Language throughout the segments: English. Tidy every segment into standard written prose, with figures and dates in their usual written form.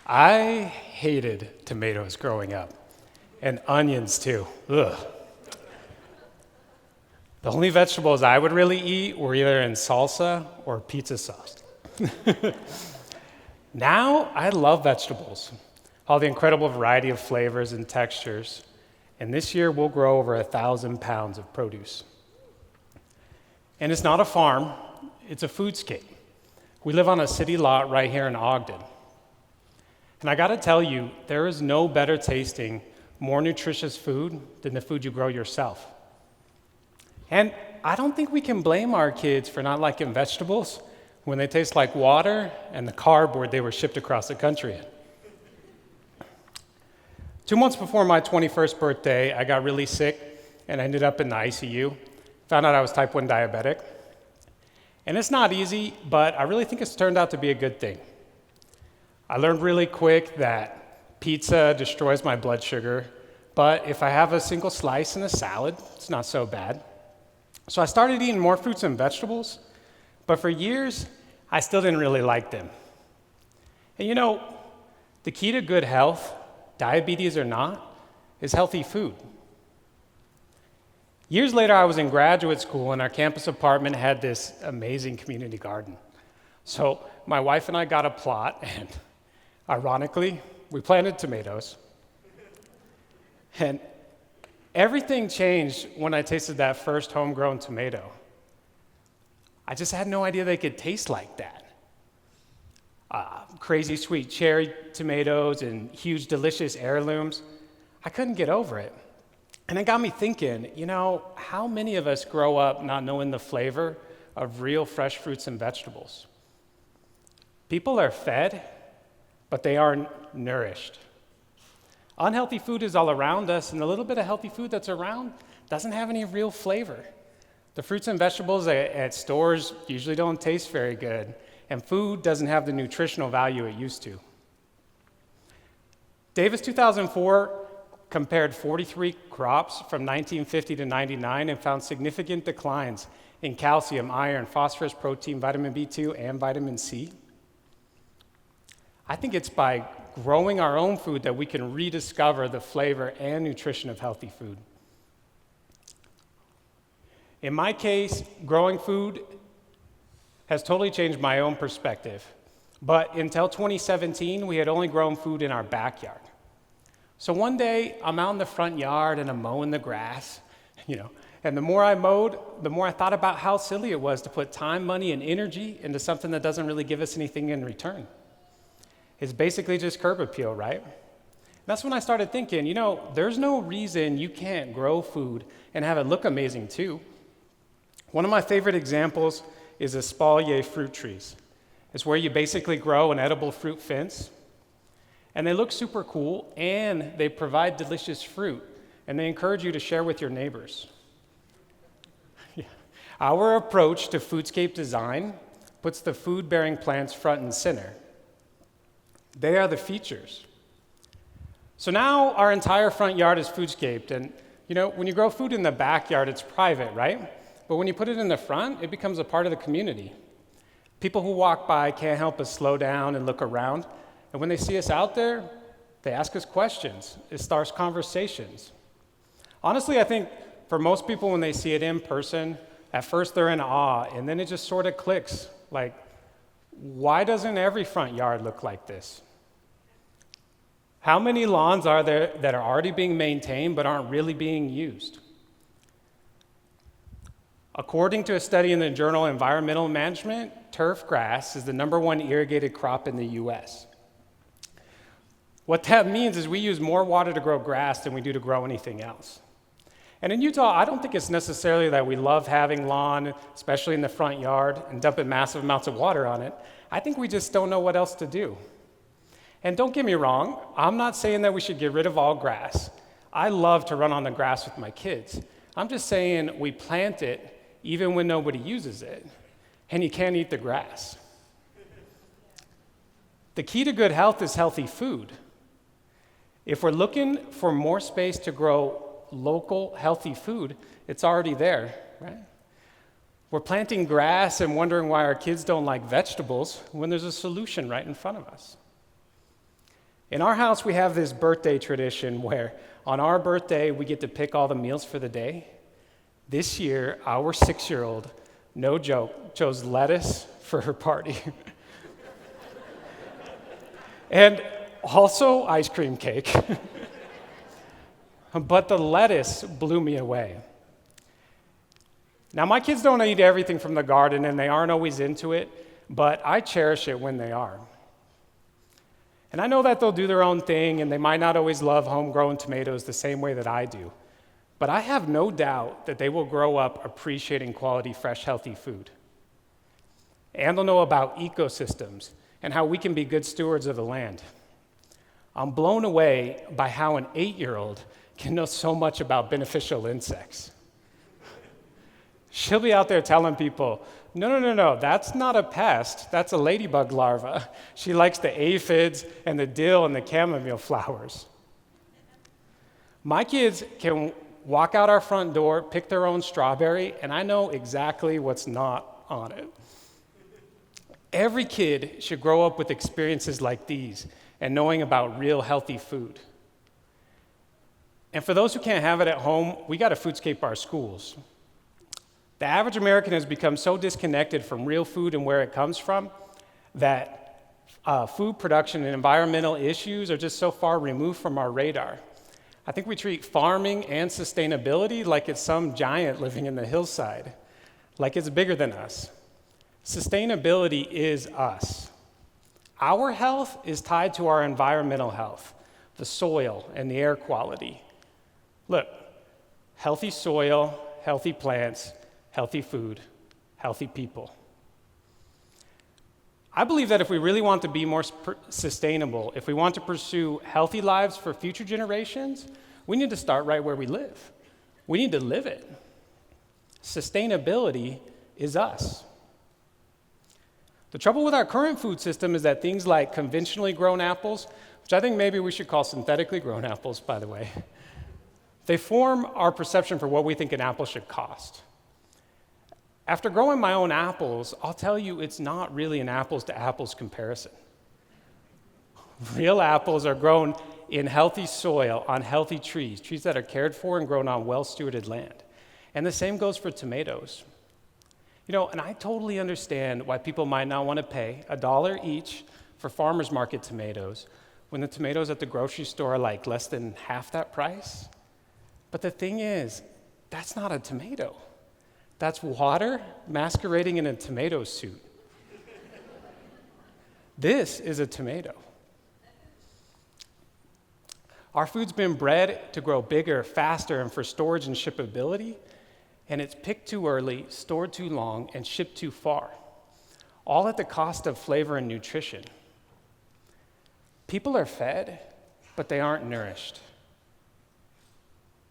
I hated tomatoes growing up, and onions too. Ugh. The only vegetables I would really eat were either in salsa or pizza sauce. Now, I love vegetables, all the incredible variety of flavors and textures, and this year we'll grow over 1,000 pounds of produce. And it's not a farm, it's a foodscape. We live on a city lot right here in Ogden. And I gotta tell you, there is no better tasting, more nutritious food than the food you grow yourself. And I don't think we can blame our kids for not liking vegetables when they taste like water and the cardboard they were shipped across the country in. 2 months before my 21st birthday, I got really sick and ended up in the ICU. Found out I was type 1 diabetic. And it's not easy, but I really think it's turned out to be a good thing. I learned really quick that pizza destroys my blood sugar, but if I have a single slice in a salad, it's not so bad. So I started eating more fruits and vegetables, but for years, I still didn't really like them. And you know, the key to good health, diabetes or not, is healthy food. Years later, I was in graduate school, and our campus apartment had this amazing community garden. So my wife and I got a plot, and ironically, we planted tomatoes. And everything changed when I tasted that first homegrown tomato. I just had no idea they could taste like that. Crazy sweet cherry tomatoes and huge delicious heirlooms. I couldn't get over it. And it got me thinking, you know, how many of us grow up not knowing the flavor of real fresh fruits and vegetables? People are fed, but they aren't nourished. Unhealthy food is all around us, and the little bit of healthy food that's around doesn't have any real flavor. The fruits and vegetables at stores usually don't taste very good, and food doesn't have the nutritional value it used to. Davis 2004 compared 43 crops from 1950 to 99 and found significant declines in calcium, iron, phosphorus, protein, vitamin B2, and vitamin C. I think it's by growing our own food that we can rediscover the flavor and nutrition of healthy food. In my case, growing food has totally changed my own perspective. But until 2017, we had only grown food in our backyard. So one day, I'm out in the front yard and I'm mowing the grass, and the more I mowed, the more I thought about how silly it was to put time, money, and energy into something that doesn't really give us anything in return. It's basically just curb appeal, right? That's when I started thinking, there's no reason you can't grow food and have it look amazing too. One of my favorite examples is espalier fruit trees. It's where you basically grow an edible fruit fence, and they look super cool, and they provide delicious fruit, and they encourage you to share with your neighbors. Our approach to foodscape design puts the food-bearing plants front and center. They are the features. So now our entire front yard is foodscaped, and when you grow food in the backyard, it's private, right? But when you put it in the front, it becomes a part of the community. People who walk by can't help but slow down and look around, and when they see us out there, they ask us questions. It starts conversations. Honestly, I think for most people, when they see it in person, at first they're in awe, and then it just sort of clicks. Like, why doesn't every front yard look like this? How many lawns are there that are already being maintained but aren't really being used? According to a study in the journal Environmental Management, turf grass is the #1 irrigated crop in the US. What that means is we use more water to grow grass than we do to grow anything else. And in Utah, I don't think it's necessarily that we love having lawn, especially in the front yard, and dumping massive amounts of water on it. I think we just don't know what else to do. And don't get me wrong, I'm not saying that we should get rid of all grass. I love to run on the grass with my kids. I'm just saying we plant it even when nobody uses it, and you can't eat the grass. The key to good health is healthy food. If we're looking for more space to grow local, healthy food, it's already there, right? We're planting grass and wondering why our kids don't like vegetables when there's a solution right in front of us. In our house, we have this birthday tradition where on our birthday, we get to pick all the meals for the day. This year, our 6-year-old, no joke, chose lettuce for her party. And also ice cream cake. But the lettuce blew me away. Now, my kids don't eat everything from the garden, and they aren't always into it, but I cherish it when they are. And I know that they'll do their own thing, and they might not always love homegrown tomatoes the same way that I do. But I have no doubt that they will grow up appreciating quality, fresh, healthy food. And they'll know about ecosystems and how we can be good stewards of the land. I'm blown away by how an 8-year-old can know so much about beneficial insects. She'll be out there telling people, no, that's not a pest, that's a ladybug larva. She likes the aphids and the dill and the chamomile flowers. My kids can walk out our front door, pick their own strawberry, and I know exactly what's not on it. Every kid should grow up with experiences like these and knowing about real healthy food. And for those who can't have it at home, we got to foodscape our schools. The average American has become so disconnected from real food and where it comes from that food production and environmental issues are just so far removed from our radar. I think we treat farming and sustainability like it's some giant living in the hillside, like it's bigger than us. Sustainability is us. Our health is tied to our environmental health, the soil and the air quality. Look, healthy soil, healthy plants, healthy food, healthy people. I believe that if we really want to be more sustainable, if we want to pursue healthy lives for future generations, we need to start right where we live. We need to live it. Sustainability is us. The trouble with our current food system is that things like conventionally grown apples, which I think maybe we should call synthetically grown apples, by the way, they form our perception for what we think an apple should cost. After growing my own apples, I'll tell you it's not really an apples to apples comparison. Real apples are grown in healthy soil, on healthy trees that are cared for and grown on well-stewarded land. And the same goes for tomatoes. And I totally understand why people might not want to pay $1 each for farmers market tomatoes when the tomatoes at the grocery store are like less than half that price. But the thing is, that's not a tomato. That's water masquerading in a tomato suit. This is a tomato. Our food's been bred to grow bigger, faster, and for storage and shippability, and it's picked too early, stored too long, and shipped too far, all at the cost of flavor and nutrition. People are fed, but they aren't nourished.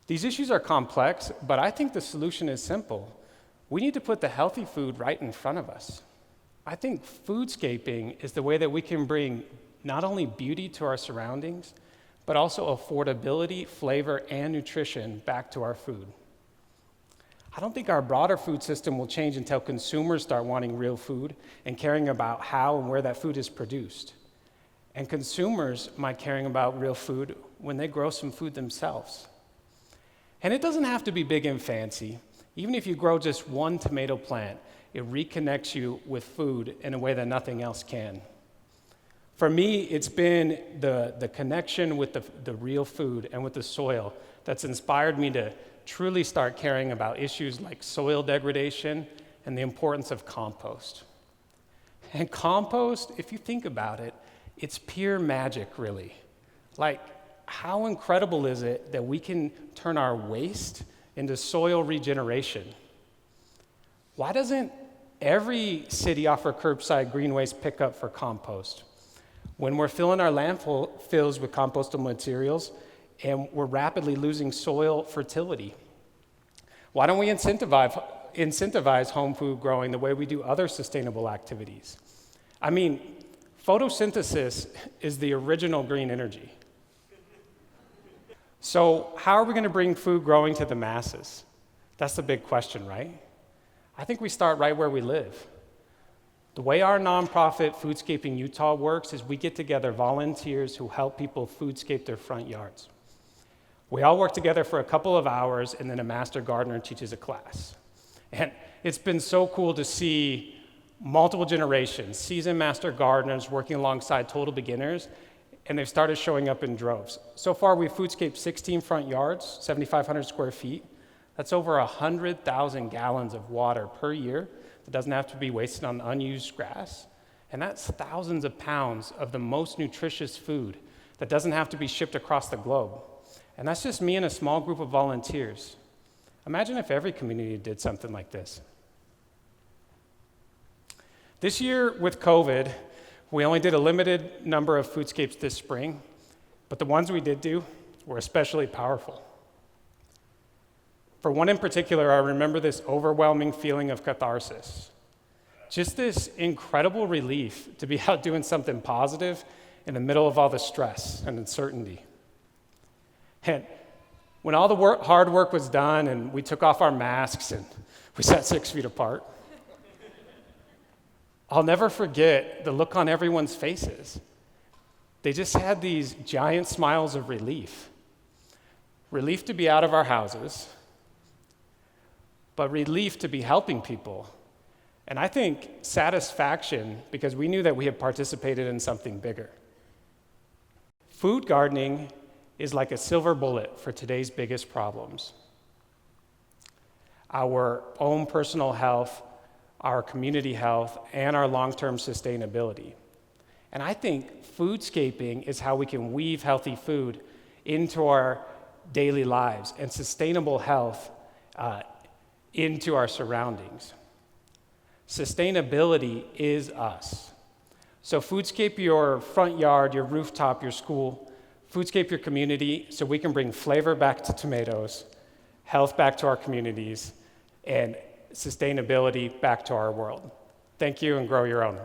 These issues are complex, but I think the solution is simple. We need to put the healthy food right in front of us. I think foodscaping is the way that we can bring not only beauty to our surroundings, but also affordability, flavor, and nutrition back to our food. I don't think our broader food system will change until consumers start wanting real food and caring about how and where that food is produced. And consumers might caring about real food when they grow some food themselves. And it doesn't have to be big and fancy. Even if you grow just one tomato plant, it reconnects you with food in a way that nothing else can. For me, it's been the connection with the real food and with the soil that's inspired me to truly start caring about issues like soil degradation and the importance of compost. And compost, if you think about it, it's pure magic, really. Like, how incredible is it that we can turn our waste into soil regeneration? Why doesn't every city offer curbside green waste pickup for compost? When we're filling our landfills with compostable materials and we're rapidly losing soil fertility, why don't we incentivize home food growing the way we do other sustainable activities? I mean, photosynthesis is the original green energy. So how are we going to bring food growing to the masses? That's the big question, right? I think we start right where we live. The way our nonprofit Foodscaping Utah works is we get together volunteers who help people foodscape their front yards. We all work together for a couple of hours, and then a master gardener teaches a class. And it's been so cool to see multiple generations, seasoned master gardeners working alongside total beginners, and they've started showing up in droves. So far, we've foodscaped 16 front yards, 7,500 square feet. That's over 100,000 gallons of water per year that doesn't have to be wasted on unused grass. And that's thousands of pounds of the most nutritious food that doesn't have to be shipped across the globe. And that's just me and a small group of volunteers. Imagine if every community did something like this. This year with COVID, we only did a limited number of foodscapes this spring, but the ones we did do were especially powerful. For one in particular, I remember this overwhelming feeling of catharsis. Just this incredible relief to be out doing something positive in the middle of all the stress and uncertainty. And when all the hard work was done and we took off our masks and we sat 6 feet apart, I'll never forget the look on everyone's faces. They just had these giant smiles of relief. Relief to be out of our houses, but relief to be helping people. And I think satisfaction because we knew that we had participated in something bigger. Food gardening is like a silver bullet for today's biggest problems. Our own personal health, our community health, and our long-term sustainability. And I think foodscaping is how we can weave healthy food into our daily lives and sustainable health into our surroundings. Sustainability is us. So foodscape your front yard, your rooftop, your school, foodscape your community so we can bring flavor back to tomatoes, health back to our communities, and sustainability back to our world. Thank you, and grow your own.